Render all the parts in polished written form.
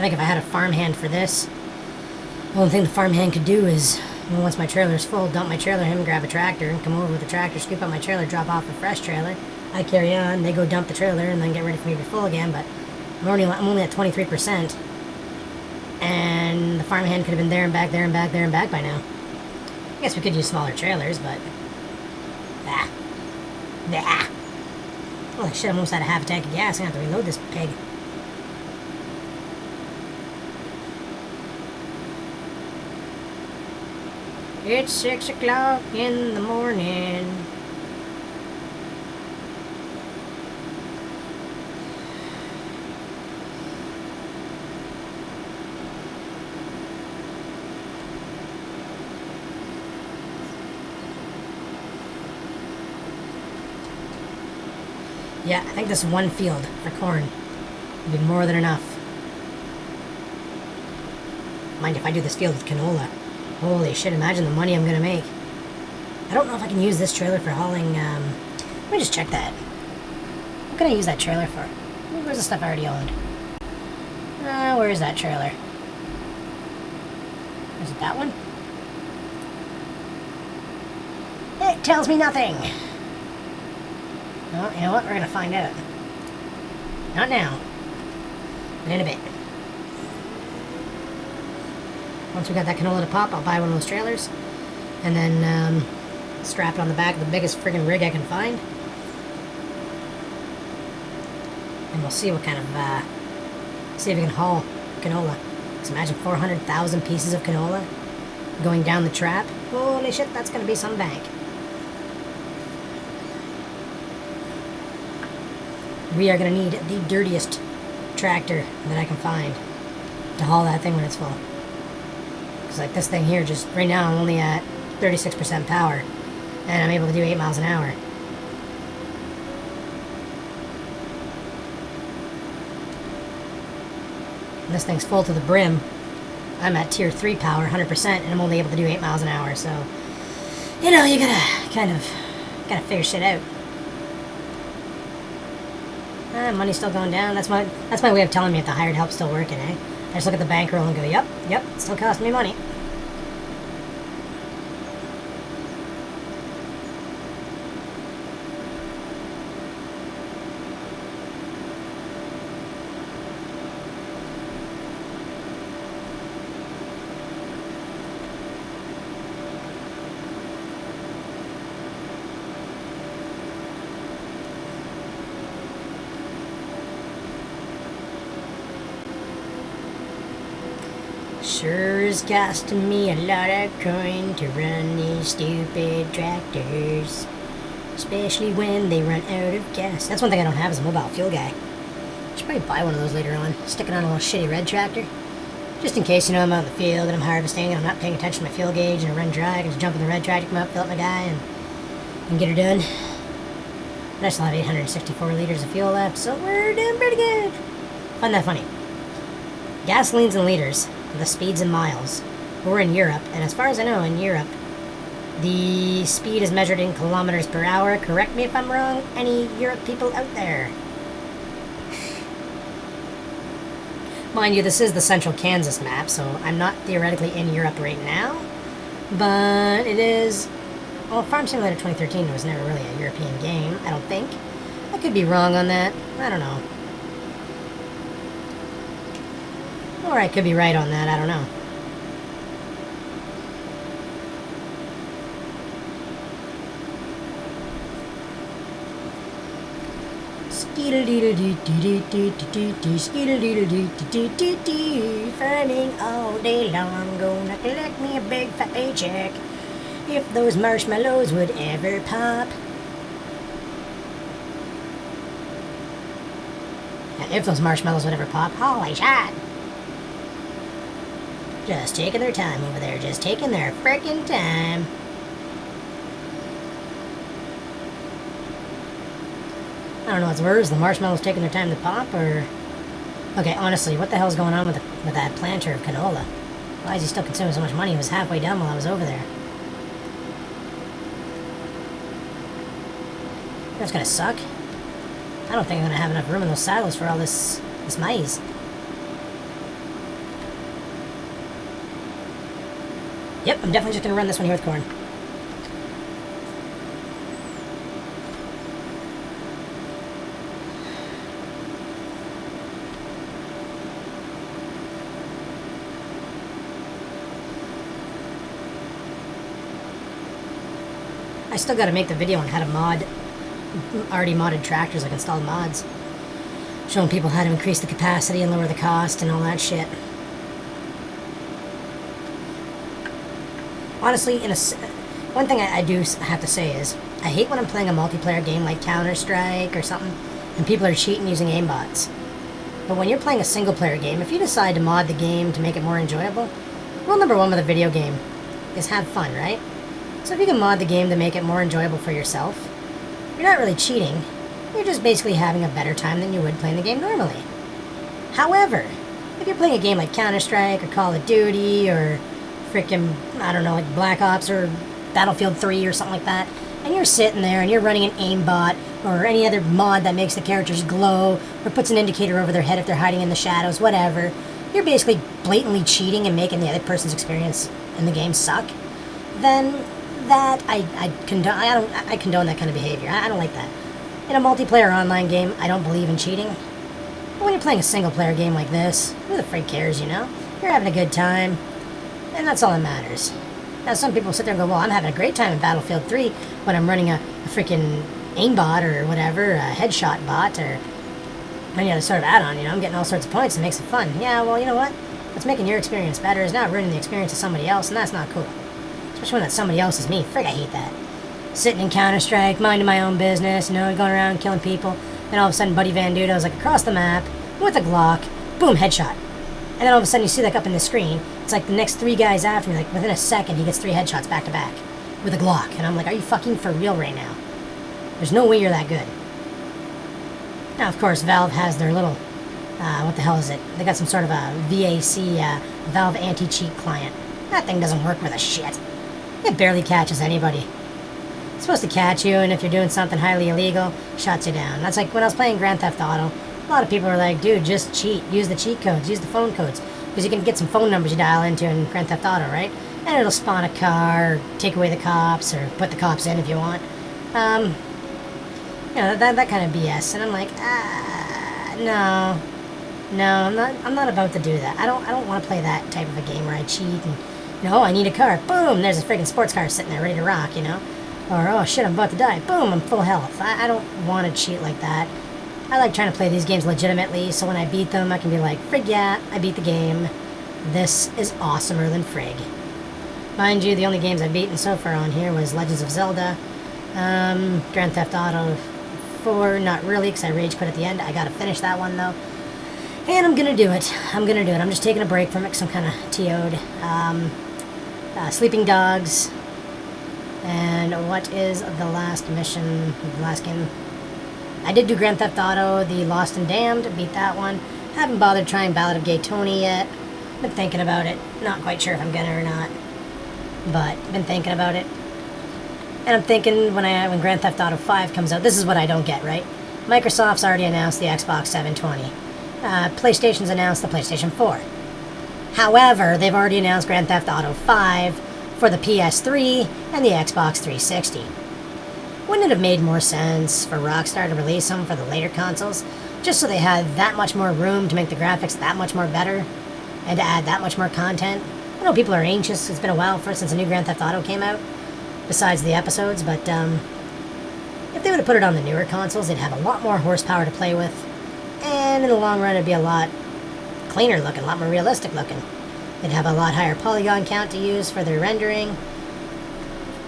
think if I had a farmhand for this, the only thing the farmhand could do is, once my trailer's full, dump my trailer, him grab a tractor, and come over with the tractor, scoop up my trailer, drop off a fresh trailer. I carry on, they go dump the trailer, and then get ready for me to be full again, but I'm only at 23%. And the farmhand could have been there and back, there and back, there and back by now. I guess we could use smaller trailers, but... Holy shit, I'm almost out of half a tank of gas. I'm going to have to reload this pig. It's 6 o'clock in the morning. Yeah, I think this one field for corn would be more than enough. Mind if I do this field with canola. Holy shit, imagine the money I'm gonna make. I don't know if I can use this trailer for hauling, let me just check that. What can I use that trailer for? Where's the stuff I already owned? Where is that trailer? Is it that one? It tells me nothing! Well, you know what? We're gonna find out. Not now. But in a bit. Once we got that canola to pop, I'll buy one of those trailers. And then strap it on the back of the biggest friggin' rig I can find. And we'll see what kind of, see if we can haul canola. Just imagine 400,000 pieces of canola going down the trap. Holy shit, that's gonna be some bank. We are going to need the dirtiest tractor that I can find to haul that thing when it's full. Because like this thing here, just right now I'm only at 36% power. And I'm able to do 8 miles an hour. And this thing's full to the brim. I'm at tier 3 power, 100%, and I'm only able to do 8 miles an hour. So, you know, you gotta kind of, gotta figure shit out. Money's still going down. That's my way of telling me if the hired help's still working, eh? I just look at the bankroll and go, yep, it's still costing me money. Sure's costing me a lot of coin to run these stupid tractors. Especially when they run out of gas. That's one thing I don't have is a mobile fuel guy. I should probably buy one of those later on. Stick it on a little shitty red tractor. Just in case, you know, I'm out in the field and I'm harvesting and I'm not paying attention to my fuel gauge and I run dry. I can just jump in the red tractor, come up, fill up my guy, and get her done. But I still have 864 liters of fuel left, so we're doing pretty good. Find that funny. Gasoline's in liters. The speeds in miles. We're in Europe, and as far as I know, in Europe, the speed is measured in kilometers per hour. Correct me if I'm wrong, any Europe people out there. Mind you, this is the central Kansas map, so I'm not theoretically in Europe right now, but it is... Well, Farm Simulator 2013 was never really a European game, I don't think. I could be wrong on that. I don't know. Or I could be right on that, I don't know. Farming all day long, gonna collect me a big fat paycheck. If those marshmallows would ever pop. And if those marshmallows would ever pop, holy shit! Just taking their time over there, just taking their frickin' time. I don't know what's worse, the marshmallows taking their time to pop, or... Okay, honestly, what the hell's going on with that planter of canola? Why is he still consuming so much money? He was halfway done while I was over there. That's gonna suck. I don't think I'm gonna have enough room in those silos for all this maize. Yep, I'm definitely just going to run this one here with corn. I still got to make the video on how to mod already modded tractors, like installed mods. Showing people how to increase the capacity and lower the cost and all that shit. Honestly, one thing I do have to say is, I hate when I'm playing a multiplayer game like Counter-Strike or something, and people are cheating using aimbots. But when you're playing a single-player game, if you decide to mod the game to make it more enjoyable, rule number one with a video game is have fun, right? So if you can mod the game to make it more enjoyable for yourself, you're not really cheating. You're just basically having a better time than you would playing the game normally. However, if you're playing a game like Counter-Strike or Call of Duty or frickin', I don't know, like Black Ops or Battlefield 3 or something like that, and you're sitting there and you're running an aimbot or any other mod that makes the characters glow or puts an indicator over their head if they're hiding in the shadows, whatever, you're basically blatantly cheating and making the other person's experience in the game suck, then that I condone that kind of behavior. I don't like that. In a multiplayer online game, I don't believe in cheating. But when you're playing a single-player game like this, who the frick cares, you know? You're having a good time, and that's all that matters. Now, some people sit there and go, well, I'm having a great time in Battlefield 3 when I'm running a freaking aimbot or whatever, a headshot bot or any other sort of add-on, you know? I'm getting all sorts of points and makes it fun. Yeah, well, you know what? What's making your experience better is not ruining the experience of somebody else, and that's not cool. Especially when that somebody else is me. Frick, I hate that. Sitting in Counter-Strike, minding my own business, you know, going around killing people. Then all of a sudden, Buddy Van Dudo's like across the map with a Glock, boom, headshot. And then all of a sudden, you see like up in the screen, it's like the next 3 guys after me, like within a second, he gets 3 headshots back to back with a Glock. And I'm like, are you fucking for real right now? There's no way you're that good. Now, of course, Valve has their little, what the hell is it? They got some sort of a VAC, Valve anti-cheat client. That thing doesn't work worth a shit. It barely catches anybody. It's supposed to catch you, and if you're doing something highly illegal, shuts you down. That's like when I was playing Grand Theft Auto. A lot of people are like, dude, just cheat. Use the cheat codes. Use the phone codes. Because you can get some phone numbers you dial into in Grand Theft Auto, right? And it'll spawn a car, or take away the cops, or put the cops in if you want. You know, that kind of BS. And I'm like, no. No, I'm not about to do that. I don't want to play that type of a game where I cheat and, no, I need a car. Boom, there's a freaking sports car sitting there ready to rock, you know? Or, oh shit, I'm about to die. Boom, I'm full health. I don't want to cheat like that. I like trying to play these games legitimately, so when I beat them, I can be like, frig yeah, I beat the game. This is awesomer than frig. Mind you, the only games I've beaten so far on here was Legends of Zelda, Grand Theft Auto 4, not really, because I rage quit at the end. I gotta finish that one, though. And I'm gonna do it. I'm just taking a break from it because I'm kind of TO'd. Sleeping Dogs. And what is the last mission, the last game? I did do Grand Theft Auto, the Lost and Damned, beat that one. Haven't bothered trying Ballad of Gay Tony yet. Been thinking about it. Not quite sure if I'm gonna or not. But, been thinking about it. And I'm thinking when Grand Theft Auto 5 comes out, this is what I don't get, right? Microsoft's already announced the Xbox 720. PlayStation's announced the PlayStation 4. However, they've already announced Grand Theft Auto 5 for the PS3 and the Xbox 360. Wouldn't it have made more sense for Rockstar to release them for the later consoles, just so they had that much more room to make the graphics that much more better, and to add that much more content? I know people are anxious, it's been a while since a new Grand Theft Auto came out, besides the episodes, but if they would have put it on the newer consoles, they'd have a lot more horsepower to play with, and in the long run it'd be a lot cleaner looking, a lot more realistic looking. They'd have a lot higher polygon count to use for their rendering,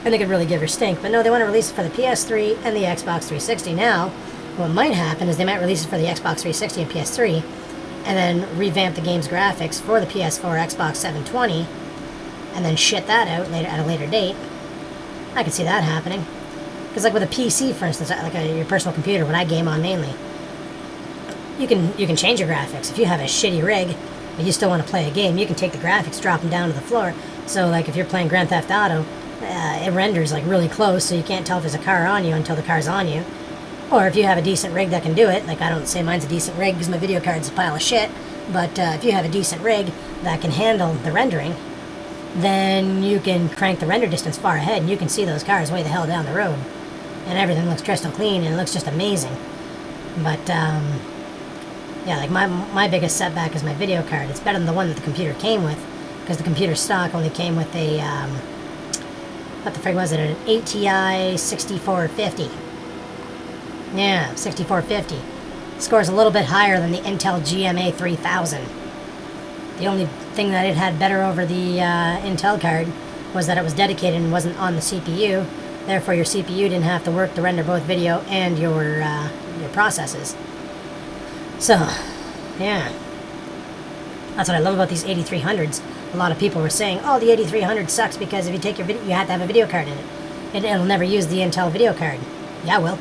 and they could really give her stink. But no, they want to release it for the PS3 and the Xbox 360. Now, what might happen is they might release it for the Xbox 360 and PS3, and then revamp the game's graphics for the PS4, Xbox 720, and then shit that out later at a later date. I could see that happening. Because like with a PC, for instance, like your personal computer, when I game on mainly, you can change your graphics. If you have a shitty rig, but you still want to play a game, you can take the graphics, drop them down to the floor. So like if you're playing Grand Theft Auto, it renders like really close, so you can't tell if there's a car on you until the car's on you. Or if you have a decent rig that can do it, like I don't say mine's a decent rig because my video card's a pile of shit, but if you have a decent rig that can handle the rendering, then you can crank the render distance far ahead and you can see those cars way the hell down the road. And everything looks crystal clean and it looks just amazing. But, yeah, like my biggest setback is my video card. It's better than the one that the computer came with, because the computer stock only came with a, what the frig was it, an ATI 6450. Yeah, 6450. Scores a little bit higher than the Intel GMA 3000. The only thing that it had better over the Intel card was that it was dedicated and wasn't on the CPU. Therefore, your CPU didn't have to work to render both video and your processes. So, yeah. That's what I love about these 8300s. A lot of people were saying, oh, the 8300 sucks because if you take your video, you have to have a video card in it. It'll never use the Intel video card. Yeah, well,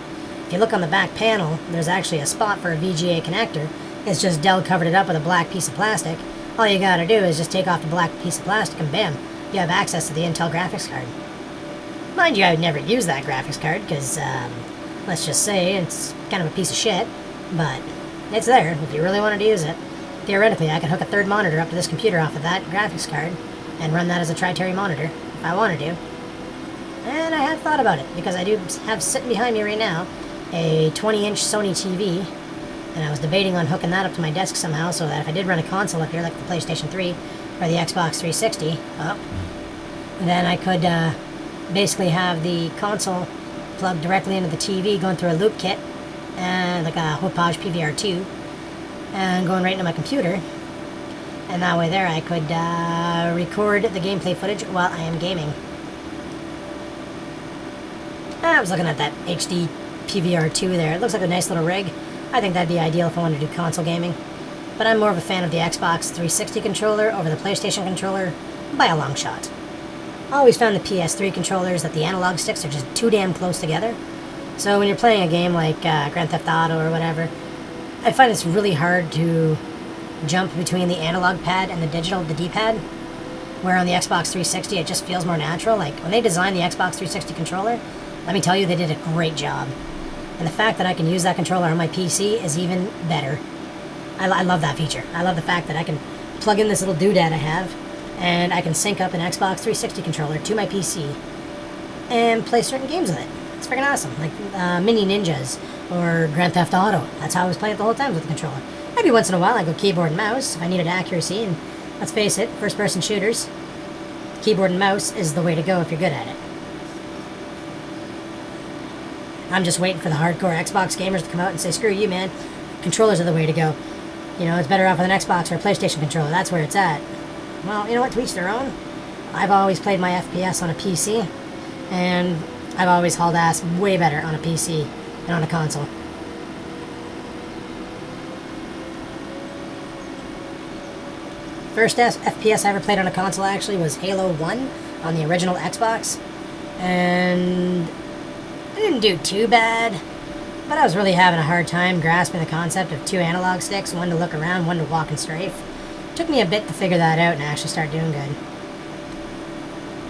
if you look on the back panel, there's actually a spot for a VGA connector. It's just Dell covered it up with a black piece of plastic. All you gotta do is just take off the black piece of plastic and bam, you have access to the Intel graphics card. Mind you, I would never use that graphics card because, let's just say, it's kind of a piece of shit, but it's there if you really wanted to use it. Theoretically, I could hook a third monitor up to this computer off of that graphics card and run that as a Tri-Terry monitor if I wanted to. And I have thought about it because I do have sitting behind me right now a 20-inch Sony TV, and I was debating on hooking that up to my desk somehow so that if I did run a console up here like the PlayStation 3 or the Xbox 360 up, then I could basically have the console plugged directly into the TV going through a loop kit and like a Hopage PVR2 and going right into my computer, and that way there I could record the gameplay footage while I am gaming. I was looking at that HD PVR2 there. It looks like a nice little rig. I think that'd be ideal if I wanted to do console gaming, but I'm more of a fan of the Xbox 360 controller over the PlayStation controller by a long shot. I always found the PS3 controllers that the analog sticks are just too damn close together. So when you're playing a game like Grand Theft Auto or whatever, I find it's really hard to jump between the analog pad and the digital, the D-pad, where on the Xbox 360 it just feels more natural. Like when they designed the Xbox 360 controller, let me tell you, they did a great job. And the fact that I can use that controller on my PC is even better. I love that feature. I love the fact that I can plug in this little doodad I have, and I can sync up an Xbox 360 controller to my PC and play certain games with it. It's freaking awesome. Like Mini Ninjas or Grand Theft Auto. That's how I was playing it the whole time with the controller. Every once in a while I go keyboard and mouse if I needed accuracy, and let's face it, first-person shooters, keyboard and mouse is the way to go if you're good at it. I'm just waiting for the hardcore Xbox gamers to come out and say, screw you, man. Controllers are the way to go. You know, it's better off with an Xbox or a PlayStation controller. That's where it's at. Well, you know what? To each their own. I've always played my FPS on a PC, and I've always hauled ass way better on a PC than on a console. First FPS I ever played on a console actually was Halo 1 on the original Xbox, and I didn't do too bad, but I was really having a hard time grasping the concept of two analog sticks, one to look around, one to walk and strafe. It took me a bit to figure that out and actually start doing good.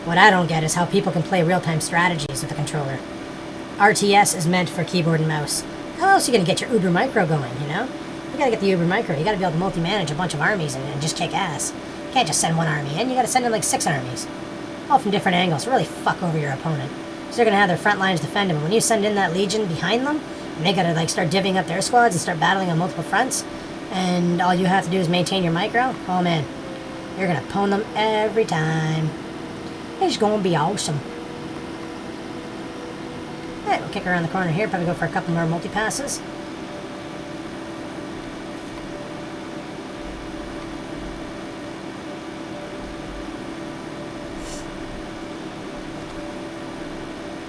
What I don't get is how people can play real-time strategies with a controller. RTS is meant for keyboard and mouse. How else are you going to get your Uber Micro going, you know? You gotta get the Uber Micro. You gotta be able to multi-manage a bunch of armies and just kick ass. You can't just send one army in. You gotta send in like 6 armies. All from different angles. Really fuck over your opponent. So they're gonna have their front lines defend them. And when you send in that legion behind them, and they gotta like start divvying up their squads and start battling on multiple fronts, and all you have to do is maintain your micro, oh man, you're gonna pwn them every time. It's gonna be awesome. Alright, we'll kick around the corner here, probably go for a couple more multi-passes.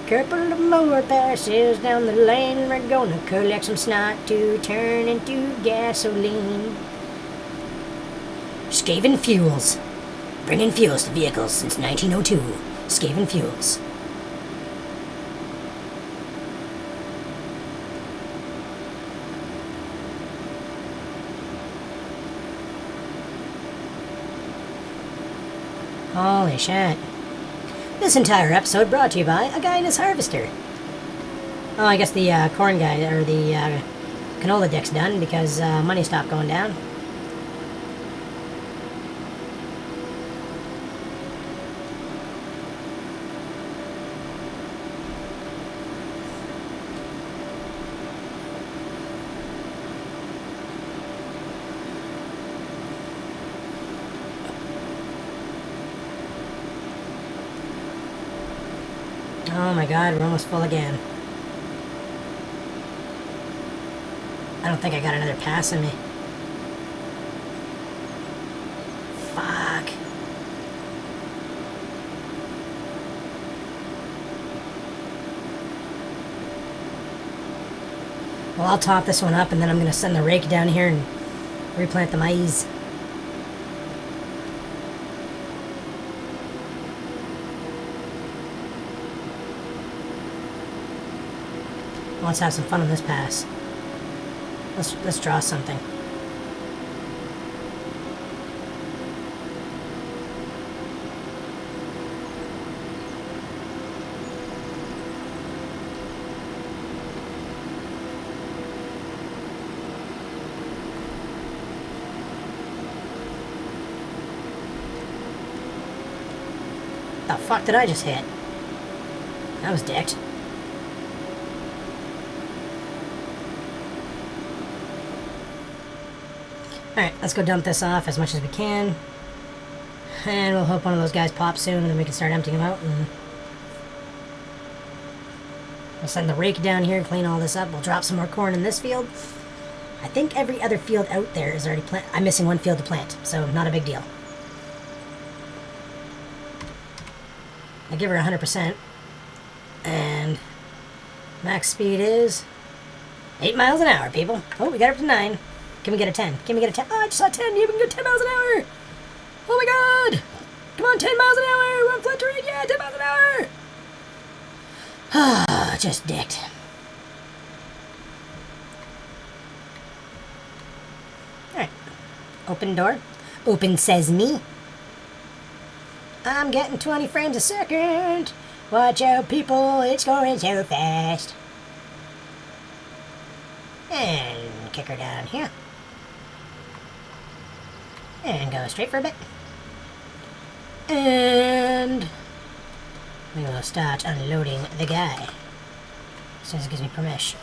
Couple of more passes down the lane, we're gonna collect some snot to turn into gasoline. Skaven Fuels. Bringing fuels to vehicles since 1902. Skaven Fuels. Holy shit. This entire episode brought to you by a guy in his harvester. Oh, I guess the corn guy, or the canola dick's done because money stopped going down. Oh my god, we're almost full again. I don't think I got another pass in me. Fuck. Well, I'll top this one up and then I'm going to send the rake down here and replant the maize. Let's have some fun on this pass. Let's draw something. The fuck did I just hit? That was dicked. Alright, let's go dump this off as much as we can. And we'll hope one of those guys pops soon and then we can start emptying them out. And we'll send the rake down here and clean all this up. We'll drop some more corn in this field. I think every other field out there is already planted. I'm missing one field to plant, so not a big deal. I give her 100%. And max speed is 8 miles an hour, people. Oh, we got up to 9. Can we get a 10? Can we get a 10? Oh, I just saw 10. You can go 10 miles an hour. Oh my god. Come on, 10 miles an hour. We're on flat terrain. Yeah, 10 miles an hour. Ah, just dicked. Alright. Open door. Open sesame. I'm getting 20 frames a second. Watch out, people. It's going so fast. And kick her down here. And go straight for a bit. And we will start unloading the guy as soon as it gives me permission.